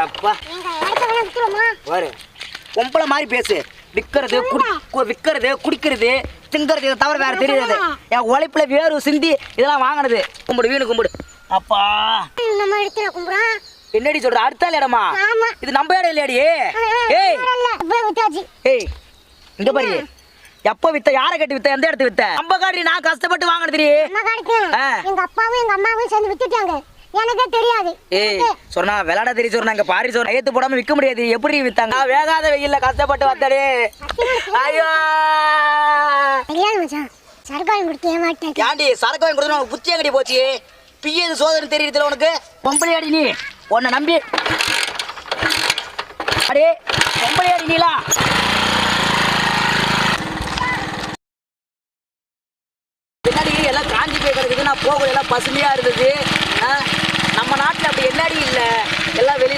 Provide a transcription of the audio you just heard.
அப்பா பாரு பொம்பளை மாதிரி பேசு. விற்கிறது குடிக்கிறது திங்கிறது இதை தவிர வேற தெரியாது. என் உழைப்புல வேறு சிந்தி இதெல்லாம் வாங்கினது. கும்பிடு வீணு கும்பிடு. அப்பா என்னடி சொல்ற? அடுத்தாள் இடமா இது? நம்ம இடம் இல்லையாடி? ஏய் இங்க பாரு, எப்ப வித்த, யாரை கட்டி வித்த, எந்த இடத்து வித்த? நம்ம காட்டி நான் கஷ்டப்பட்டு வாங்கினது. எங்க அப்பாவும் எங்க அம்மாவும் சேர்ந்து வித்துட்டாங்க, எனக்கே தெரியாது. ஏய் சொன்னா விளையாட தெரிய சொன்னாங்க பாரி சொன்ன ஏத்து போடாம விற்க முடியாது. எப்படி வித்தாங்க? வேகாத வெயில்ல கஷ்டப்பட்டு வந்தாடே. ஐயோ சரக்கு வாங்கி கொடுத்து ஏமாட்டேன். ஏண்டி சரக்கு வாங்கி கொடுத்தா உனக்கு புத்தி எங்கடி போச்சு? பிஏது சோதனை தெரியுதுல உனக்கு? பொம்பளையாடி நீ, உன்னை நம்பி அடே பொம்பளையாடி நீலா. பின்னாடி எல்லாம் காஞ்சி போய் கிடக்குது. நான் போகல, எல்லாம் பசுமையா இருந்தது. நம்ம நாட்டில் அப்படி என்னடி இல்லை, எல்லாம் வெளிநாடு